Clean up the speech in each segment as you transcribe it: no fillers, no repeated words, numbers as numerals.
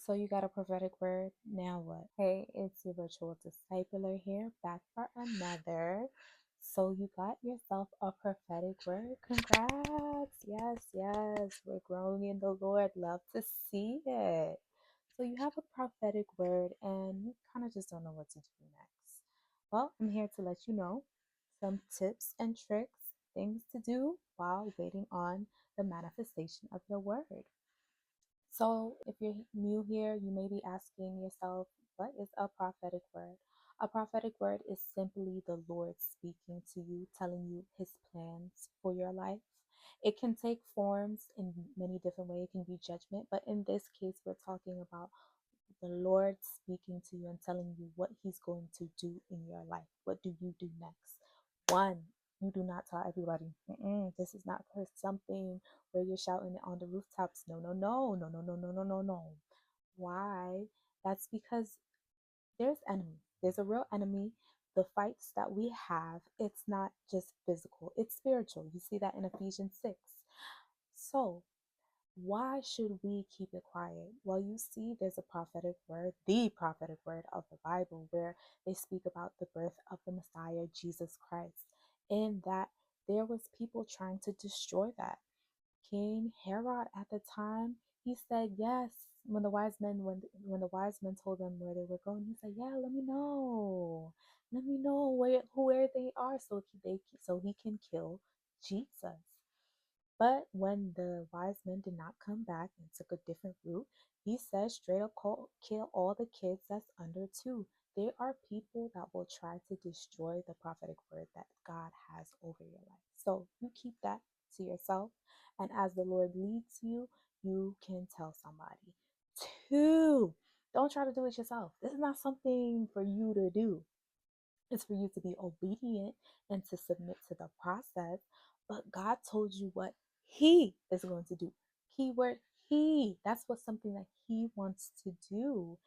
So you got a prophetic word. Now what? Hey, it's your virtual discipler here, back for another. So you got yourself a prophetic word. Congrats. Yes, yes. We're growing in the Lord. Love to see it. So you have a prophetic word and you kind of just don't know what to do next. Well, I'm here to let you know some tips and tricks, things to do while waiting on the manifestation of your word. So, if you're new here, you may be asking yourself, what is a prophetic word? A prophetic word is simply the Lord speaking to you, telling you his plans for your life. It can take forms in many different ways. It can be judgment, but in this case, we're talking about the Lord speaking to you and telling you what he's going to do in your life. What do you do next? One, you do not tell everybody, this is not for something where you're shouting it on the rooftops. No, no, no, no, no, no, no, no, no, no. Why? That's because there's enemy. There's a real enemy. The fights that we have, it's not just physical, it's spiritual. You see that in Ephesians 6. So why should we keep it quiet? Well, you see, there's a prophetic word, the prophetic word of the Bible, where they speak about the birth of the Messiah, Jesus Christ, and that there was people trying to destroy that. King Herod at the time, he said yes. When the wise men told them where they were going, he said, "Yeah, let me know where they are, so he can kill Jesus." But when the wise men did not come back and took a different route, he said straight up, kill all the kids that's under two. There are people that will try to destroy the prophetic word that God has over your life. So you keep that to yourself. And as the Lord leads you, you can tell somebody. Two, don't try to do it yourself. This is not something for you to do. It's for you to be obedient and to submit to the process. But God told you what He is going to do. Keyword He. That's what something that He wants to do.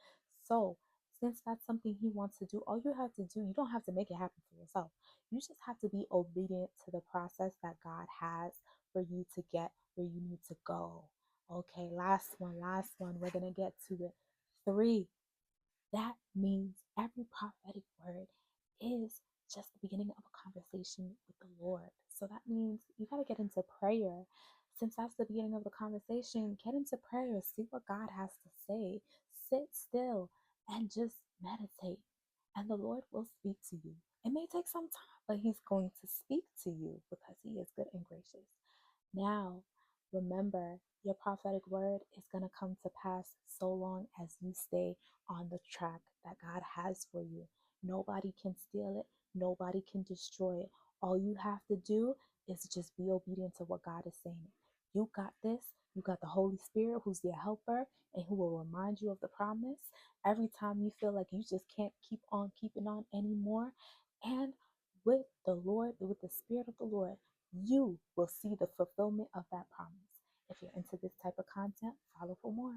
So, since that's something He wants to do, all you have to do, you don't have to make it happen for yourself. You just have to be obedient to the process that God has for you to get where you need to go. Okay, last one, last one. We're going to get to it. Three, that means every prophetic word is just the beginning of a conversation with the Lord. So that means you got to get into prayer. Since that's the beginning of the conversation, get into prayer, see what God has to say, sit still and just meditate. And the Lord will speak to you. It may take some time, but He's going to speak to you because He is good and gracious. Now, remember, your prophetic word is going to come to pass so long as you stay on the track that God has for you. Nobody can steal it, nobody can destroy it. All you have to do is just be obedient to what God is saying. You got this. You got the Holy Spirit who's your helper and who will remind you of the promise every time you feel like you just can't keep on keeping on anymore. And with the Lord, with the Spirit of the Lord, you will see the fulfillment of that promise. If you're into this type of content, follow for more.